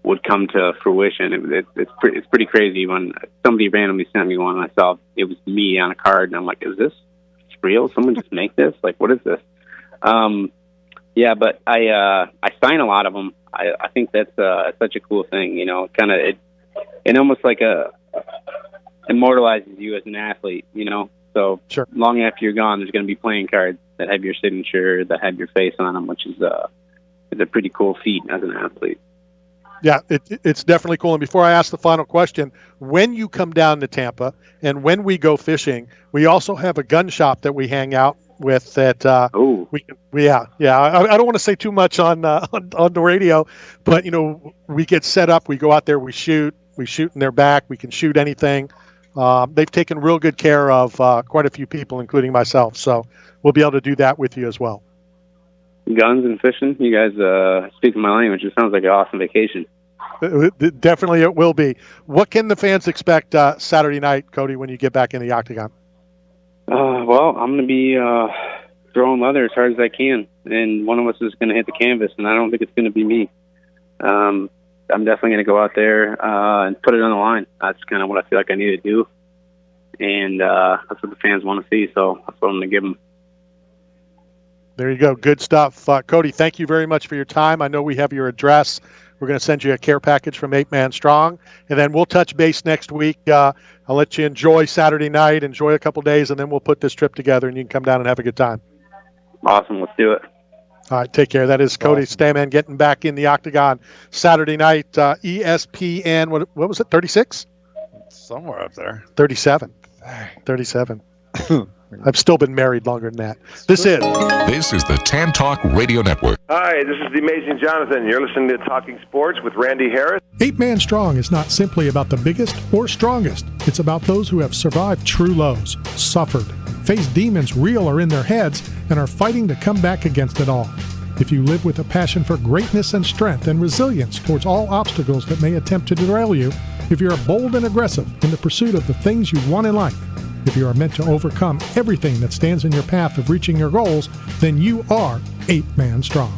would come to fruition. It's pretty crazy when somebody randomly sent me one and I saw it was me on a card, and I'm like, is this real? Someone just make this? Like, what is this? Yeah, but I sign a lot of them. I think that's such a cool thing. It almost like immortalizes you as an athlete, So sure. Long after you're gone, there's going to be playing cards that have your signature, that have your face on them, which is a pretty cool feat as an athlete. Yeah, it's definitely cool. And before I ask the final question, when you come down to Tampa and when we go fishing, we also have a gun shop that we hang out with. That I don't want to say too much on the radio, but we get set up. We go out there, we shoot in their back. We can shoot anything. They've taken real good care of quite a few people, including myself. So we'll be able to do that with you as well. Guns and fishing, you guys speak my language. It sounds like an awesome vacation. Definitely it will be. What can the fans expect Saturday night, Cody, when you get back in the octagon? Well, I'm going to be throwing leather as hard as I can, and one of us is going to hit the canvas, and I don't think it's going to be me. I'm definitely going to go out there and put it on the line. That's kind of what I feel like I need to do, and that's what the fans want to see, so that's what I'm going to give them. There you go. Good stuff. Cody, thank you very much for your time. I know we have your address. We're going to send you a care package from 8 Man Strong, and then we'll touch base next week. I'll let you enjoy Saturday night, enjoy a couple days, and then we'll put this trip together, and you can come down and have a good time. Awesome. Let's do it. All right, take care. That is Cody Stamann getting back in the octagon Saturday night. ESPN, what was it, 36? Somewhere up there. 37. 37. I've still been married longer than that. This is the Tan Talk Radio Network. Hi, this is the Amazing Jonathan. You're listening to Talking Sports with Randy Harris. 8 Man Strong is not simply about the biggest or strongest. It's about those who have survived true lows, suffered, faced demons real or in their heads, and are fighting to come back against it all. If you live with a passion for greatness and strength and resilience towards all obstacles that may attempt to derail you, if you're bold and aggressive in the pursuit of the things you want in life, if you are meant to overcome everything that stands in your path of reaching your goals, then you are 8 Man Strong.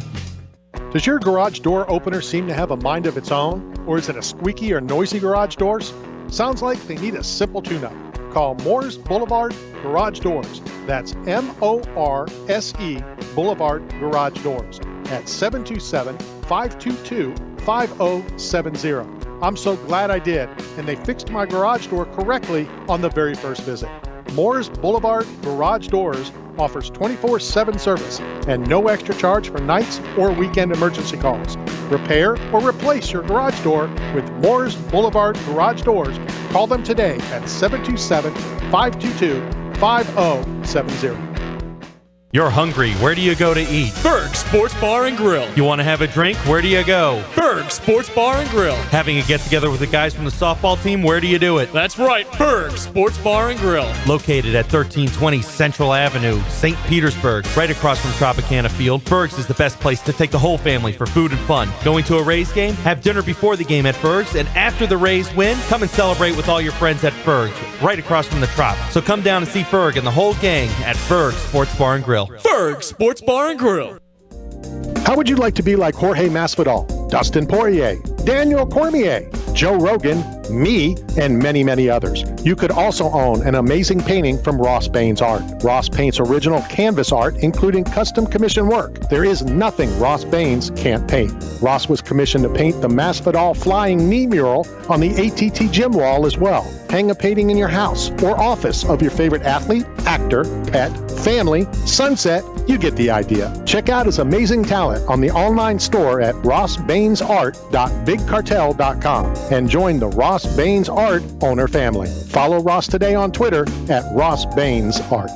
Does your garage door opener seem to have a mind of its own? Or is it a squeaky or noisy garage doors? Sounds like they need a simple tune-up. Call Morse Boulevard Garage Doors. That's M-O-R-S-E Boulevard Garage Doors at 727-522-5070. I'm so glad I did, and they fixed my garage door correctly on the very first visit. Moore's Boulevard Garage Doors offers 24/7 service and no extra charge for nights or weekend emergency calls. Repair or replace your garage door with Moore's Boulevard Garage Doors. Call them today at 727-522-5070. You're hungry. Where do you go to eat? Berg Sports Bar and Grill. You want to have a drink? Where do you go? Berg Sports Bar and Grill. Having a get-together with the guys from the softball team? Where do you do it? That's right, Berg Sports Bar and Grill. Located at 1320 Central Avenue, St. Petersburg, right across from Tropicana Field, Berg's is the best place to take the whole family for food and fun. Going to a Rays game? Have dinner before the game at Berg's, and after the Rays win, come and celebrate with all your friends at Berg's, right across from the Trop. So come down and see Berg and the whole gang at Berg Sports Bar and Grill. Berg Sports Bar and Grill. How would you like to be like Jorge Masvidal, Dustin Poirier, Daniel Cormier, Joe Rogan, me, and many, many others? You could also own an amazing painting from Ross Baines Art. Ross paints original canvas art, including custom commission work. There is nothing Ross Baines can't paint. Ross was commissioned to paint the Masvidal flying knee mural on the ATT gym wall as well. Hang a painting in your house or office of your favorite athlete, actor, pet, family, sunset. You get the idea. Check out his amazing talent on the online store at rossbainesart.bigcartel.com and join the Ross Baines Art owner family. Follow Ross today on Twitter at Ross Baines Art.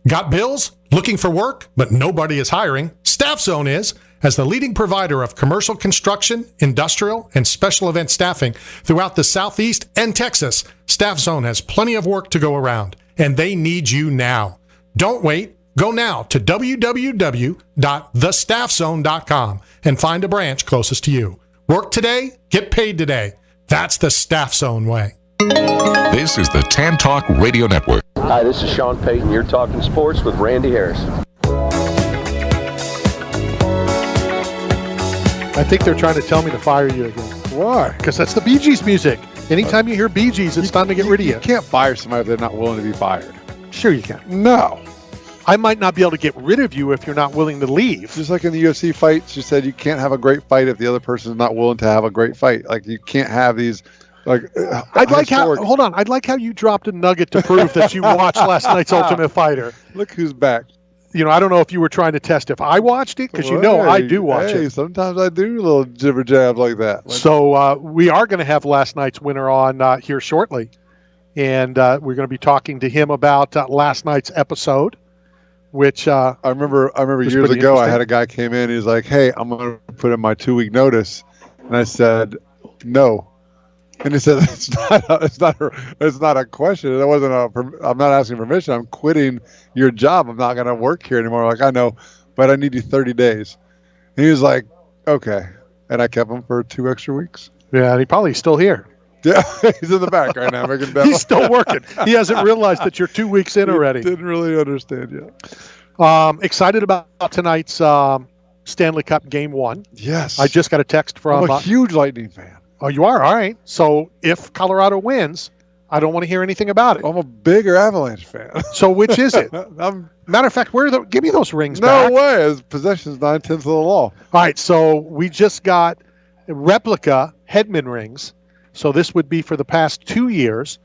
Got bills? Looking for work, but nobody is hiring? Staff Zone is. As the leading provider of commercial construction, industrial, and special event staffing throughout the Southeast and Texas, Staff Zone has plenty of work to go around, and they need you now. Don't wait. Go now to www.thestaffzone.com and find a branch closest to you. Work today, get paid today. That's the Staff Zone way. This is the Tan Talk Radio Network. Hi, this is Sean Payton. You're talking sports with Randy Harris. I think they're trying to tell me to fire you again. Why? Because that's the Bee Gees music. Anytime you hear Bee Gees, it's time to get rid of you. You can't fire somebody if they're not willing to be fired. Sure you can. No. I might not be able to get rid of you if you're not willing to leave. Just like in the UFC fights, you said you can't have a great fight if the other person is not willing to have a great fight. Like you can't have these. I'd like how you dropped a nugget to prove that you watched last night's Ultimate Fighter. Look who's back. I don't know if you were trying to test if I watched it, because I do watch it. Sometimes I do little jibber jabs like that. So we are going to have last night's winner on here shortly. And we're going to be talking to him about last night's episode, which I remember years ago, I had a guy came in. He's like, "Hey, I'm going to put in my 2-week notice," and I said, "No." And he said, "It's not a question. It wasn't I'm not asking permission. I'm quitting your job. I'm not going to work here anymore." I'm like, "I know, but I need you 30 days." And he was like, "Okay," and I kept him for 2 extra weeks. Yeah, and he probably still here. Yeah, he's in the back right now making bells. He's still working. He hasn't realized that you're 2 weeks in already. Didn't really understand yet. Excited about tonight's Stanley Cup Game 1. Yes. I just got a text from... I'm a huge Lightning fan. Oh, you are? All right. So if Colorado wins, I don't want to hear anything about it. I'm a bigger Avalanche fan. So which is it? Matter of fact, give me those rings back. No way. Possession's 9/10 of the law. All right. So we just got replica Hedman rings. So this would be for the past 2 years.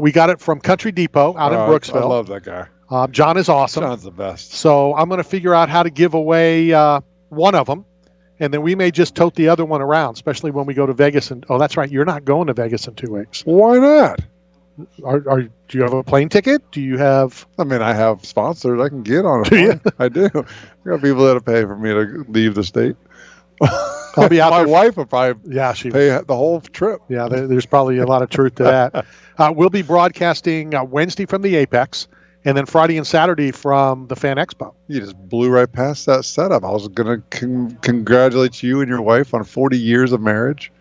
We got it from Country Depot out in Brooksville. I love that guy. John is awesome. John's the best. So I'm going to figure out how to give away one of them, and then we may just tote the other one around, especially when we go to Vegas. And that's right, you're not going to Vegas in 2 weeks. Why not? Do you have a plane ticket? Do you have? I mean, I have sponsors I can get on it. I do. I got people that'll pay for me to leave the state. I'll be out My there. wife will probably she pay the whole trip. Yeah, there's probably a lot of truth to that. We'll be broadcasting Wednesday from the Apex, and then Friday and Saturday from the Fan Expo. You just blew right past that setup. I was going to congratulate you and your wife on 40 years of marriage.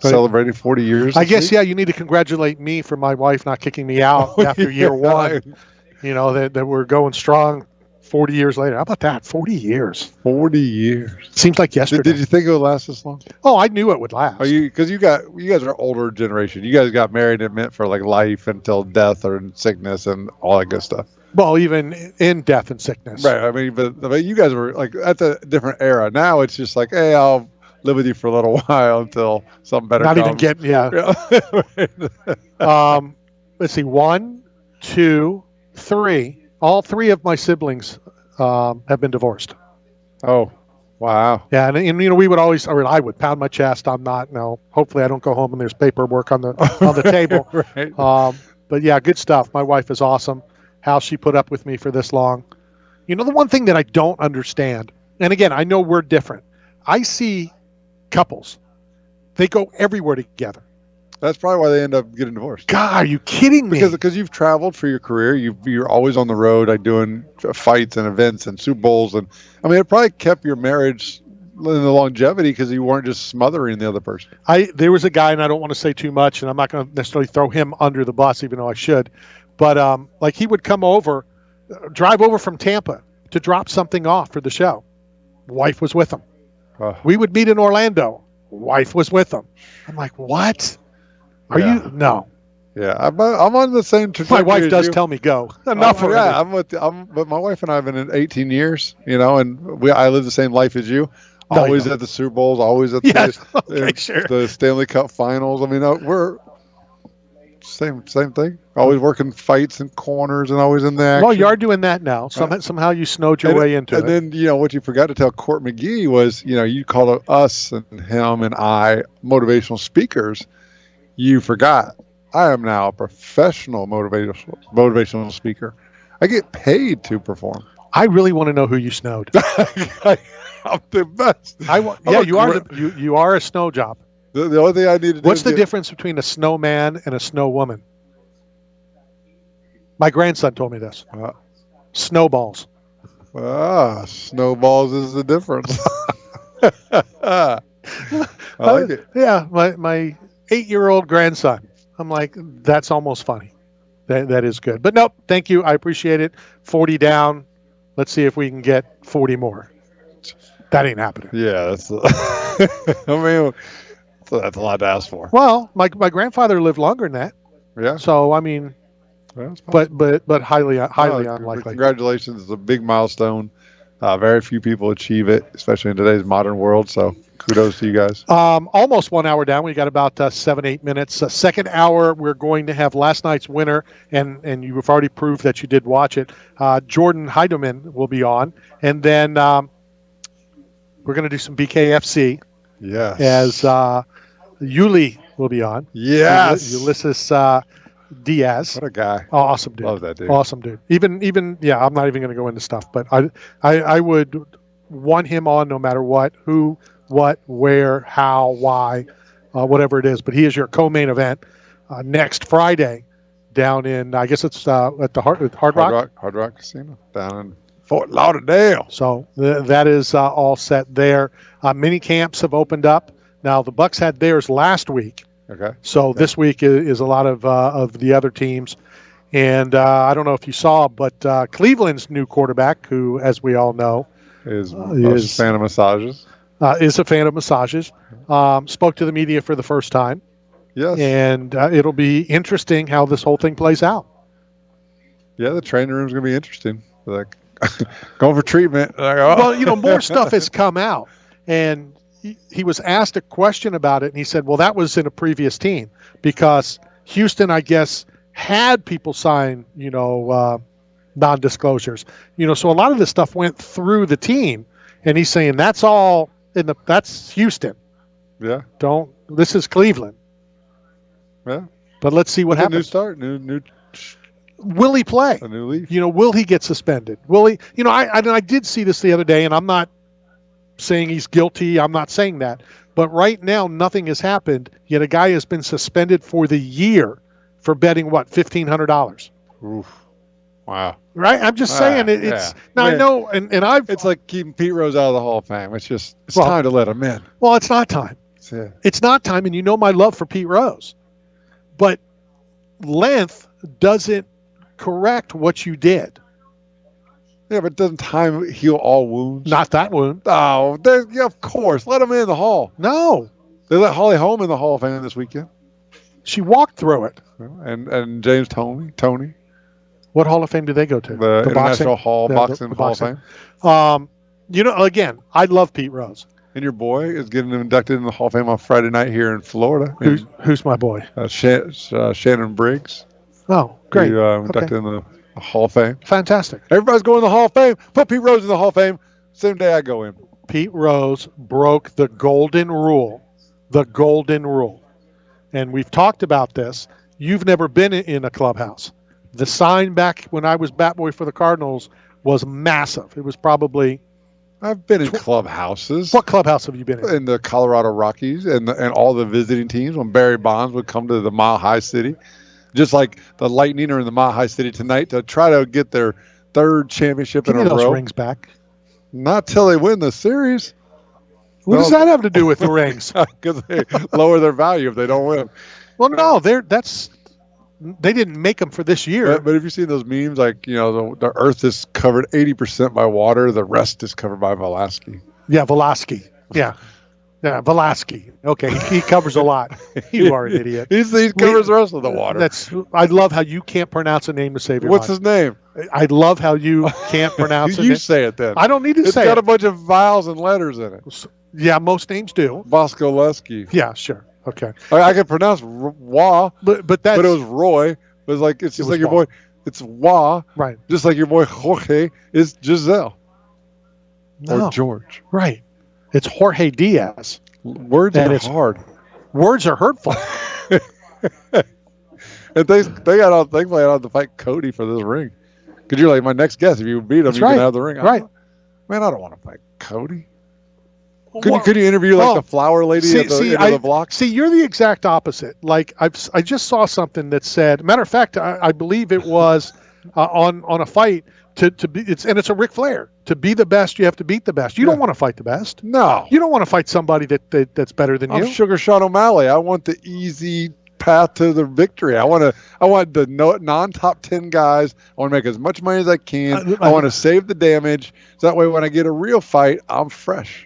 Celebrating 40 years. I guess, you need to congratulate me for my wife not kicking me out after year one. That we're going strong 40 years later. How about that? 40 years. 40 years. Seems like yesterday. Did you think it would last this long? Oh, I knew it would last. Because you guys are older generation. You guys got married and it meant for like life until death or sickness and all that good stuff. Well, even in death and sickness. Right. I mean, but you guys were like at a different era. Now it's just like, hey, I'll live with you for a little while until something better comes. Not even let's see. 1, 2, 3. All 3 of my siblings have been divorced. Oh, wow. Yeah, and we would always, or I would pound my chest. I'm not. No, hopefully I don't go home and there's paperwork on the table. Right. But yeah, good stuff. My wife is awesome. How she put up with me for this long. The one thing that I don't understand, and again, I know we're different. I see couples, they go everywhere together. That's probably why they end up getting divorced. God, are you kidding me? Because you've traveled for your career. You're always on the road, like doing fights and events and Super Bowls. And I mean, it probably kept your marriage in the longevity because you weren't just smothering the other person. There was a guy, and I don't want to say too much, and I'm not going to necessarily throw him under the bus, even though I should. But like he would come over, drive over from Tampa to drop something off for the show. Wife was with him. We would meet in Orlando. Wife was with him. I'm like, what? Are you? No. Yeah, I'm on the same trajectory. My wife does tell me go. Enough of it. But my wife and I have been in 18 years, and I live the same life as you. Always at the Super Bowls, always at the Stanley Cup Finals. I mean, we're same thing. Always working fights and corners and always in the action. Well, you are doing that now. Somehow you snowed your way into it. And then, what you forgot to tell Court McGee was, you called us and him and I motivational speakers. You forgot. I am now a professional motivational speaker. I get paid to perform. I really want to know who you snowed. I'm the best. You are a snow job. The only thing I need to do. What's the difference between a snowman and a snow woman? My grandson told me this. Snowballs. Snowballs is the difference. I like it. Yeah, my 8-year-old grandson. I'm like, that's almost funny. That is good. But nope, thank you. I appreciate it. 40 down. Let's see if we can get 40 more. That ain't happening. Yeah, that's. I mean, that's a lot to ask for. Well, my grandfather lived longer than that. Yeah. So I mean, but highly unlikely. Congratulations! It's a big milestone. Very few people achieve it, especially in today's modern world. So kudos to you guys. Almost 1 hour down. We got about 7-8 minutes. Second hour, we're going to have last night's winner, and you've already proved that you did watch it. Jordan Heidemann will be on, and then we're going to do some BKFC. Yes. As Yuli will be on. Yes. Ulysses Diaz. What a guy. Oh, awesome dude. Love that dude. Awesome dude. Even yeah, I'm not even going to go into stuff, but I would want him on no matter what, who, what, where, how, why, whatever it is. But he is your co-main event next Friday down in, I guess it's at the Hard Rock? Hard Rock Casino down in Fort Lauderdale. So that is all set there. Mini camps have opened up. Now, the Bucks had theirs last week. Okay. So this week is a lot of the other teams. And I don't know if you saw, but Cleveland's new quarterback, who, as we all know, is a fan of massages. Is a fan of massages. Spoke to the media for the first time. Yes. And it'll be interesting how this whole thing plays out. Yeah, the training room's going to be interesting. Like going for treatment. Like, Well, more stuff has come out. And he was asked a question about it, and he said, well, that was in a previous team because Houston, I guess, had people sign, non-disclosures. So a lot of this stuff went through the team, and he's saying that's all that's Houston. Yeah. This is Cleveland. Yeah. But let's see what happens. New start, new. Will he play? A new leaf. Will he get suspended? Will he? I did see this the other day, and I'm not saying he's guilty. I'm not saying that. But right now, nothing has happened. Yet a guy has been suspended for the year for betting, $1,500. Oof. Wow. Right? I'm just saying it's yeah. now. I know, and I've. It's like keeping Pete Rose out of the Hall of Fame. It's time to let him in. Well, it's not time. It's not time, and my love for Pete Rose, but length doesn't correct what you did. Yeah, but doesn't time heal all wounds? Not that wound. Oh, yeah, of course. Let him in the Hall. No. They let Holly Holm in the Hall of Fame this weekend. She walked through it. And James Tony. What Hall of Fame did they go to? The International boxing? Hall of Fame. Again, I love Pete Rose. And your boy is getting inducted in the Hall of Fame on Friday night here in Florida. Who's my boy? Shannon Briggs. Oh, great. Inducted in the Hall of Fame. Fantastic. Everybody's going to the Hall of Fame. Put Pete Rose in the Hall of Fame. Same day I go in. Pete Rose broke the golden rule. The golden rule. And we've talked about this. You've never been in a clubhouse. The sign back when I was bat boy for the Cardinals was massive. It was probably... I've been in clubhouses. What clubhouse have you been in? In the Colorado Rockies and all the visiting teams when Barry Bonds would come to the Mile High City. Just like the Lightning are in the Mile High City tonight to try to get their third championship in a row. Give me those rings back. Not till they win the series. What does that have to do with the rings? Because they lower their value if they don't win. Well, no, they didn't make them for this year. But if you've seen those memes, like, the Earth is covered 80% by water, the rest is covered by Velasquez. Yeah, Velasquez. Yeah, Velasquez. Okay, he covers a lot. You are an idiot. He covers the rest of the water. I love how you can't pronounce a name to save your What's life. his name? I love how you can't pronounce it. You say it then. I don't need to say it. It's got a bunch of vowels and letters in it. Yeah, most names do. Voskoleski. Yeah, sure. Okay. I can pronounce Wah, but it was Roy. It was like it's just like your boy. It's Wah, right? Just like your boy Jorge is Giselle or George, right? It's Jorge Diaz. Words are hard. Words are hurtful. And they plan on to fight Cody for this ring. Because you're like my next guest. If you beat him, That's you right. can have the ring. Right. Man, I don't want to fight Cody. Could you interview the flower lady at the block? See, you're the exact opposite. Like I just saw something that said. Matter of fact, I believe it was on a fight to be. It's a Ric Flair. To be the best, you have to beat the best. You don't want to fight the best. No, you don't want to fight somebody that's better than you. I'm Sugar Sean O'Malley. I want the easy path to the victory. I want the non-top 10 guys. I want to make as much money as I can. I want to save the damage. So that way, when I get a real fight, I'm fresh.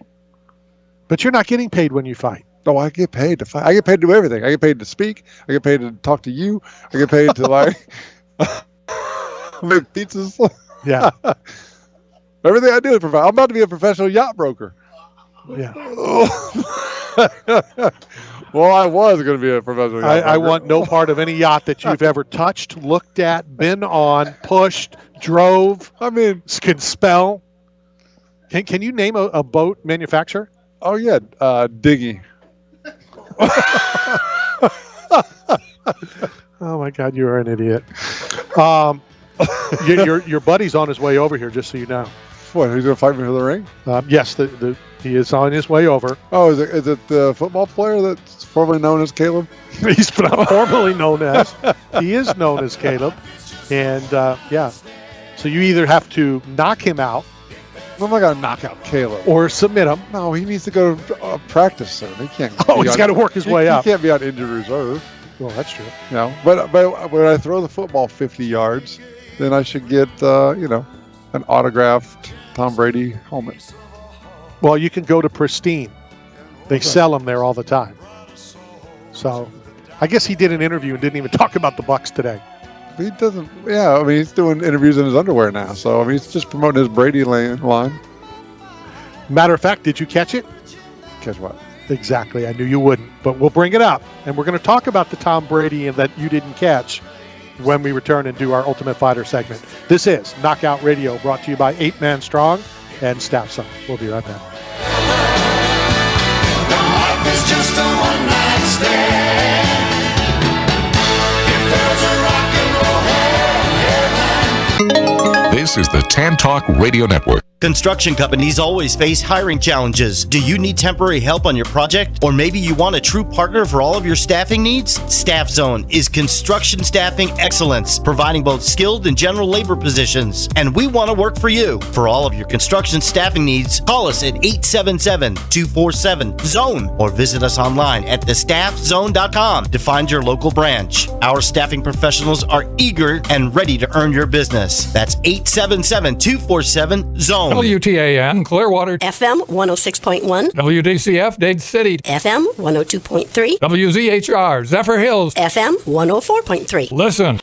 But you're not getting paid when you fight. No, I get paid to fight. I get paid to do everything. I get paid to speak. I get paid to talk to you. I get paid to make pizzas. Yeah. Everything I do is professional. I'm about to be a professional yacht broker. Yeah. Well, I was going to be a professional yacht broker. I want no part of any yacht that you've ever touched, looked at, been on, pushed, drove. I mean, can spell. Can you name a boat manufacturer? Oh yeah, Diggy. Oh my God, you are an idiot. Your buddy's on his way over here, just so you know. What? He's going to fight me for the ring? Yes, he is on his way over. Oh, is it the football player that's formerly known as Caleb? He's not formerly known as. He is known as Caleb, and yeah. So you either have to knock him out. I'm not going to knock out Caleb. Or submit him. No, he needs to go to practice soon. He can't. Oh, he's got to work his way up. He can't be on injured reserve. Well, that's true. No, but when I throw the football 50 yards, then I should get an autographed Tom Brady helmet. Well, you can go to Pristine. They sell them there all the time. So, I guess he did an interview and didn't even talk about the Bucs today. He doesn't. Yeah, I mean, he's doing interviews in his underwear now. So, I mean, he's just promoting his Brady line. Matter of fact, did you catch it? Catch what? Exactly. I knew you wouldn't, but we'll bring it up. And we're going to talk about the Tom Brady and that you didn't catch when we return and do our Ultimate Fighter segment. This is Knockout Radio, brought to you by 8 Man Strong and Staff Zone. We'll be right back. Life is just a one-night stand. If there's a rock and roll heaven. This is the Tan Talk Radio Network. Construction companies always face hiring challenges. Do you need temporary help on your project? Or maybe you want a true partner for all of your staffing needs? Staff Zone is construction staffing excellence, providing both skilled and general labor positions. And we want to work for you. For all of your construction staffing needs, call us at 877-247-ZONE or visit us online at thestaffzone.com to find your local branch. Our staffing professionals are eager and ready to earn your business. That's 877-247-ZONE. WTAN, Clearwater. FM 106.1. WDCF, Dade City. FM 102.3. WZHR, Zephyr Hills. FM 104.3. Listen.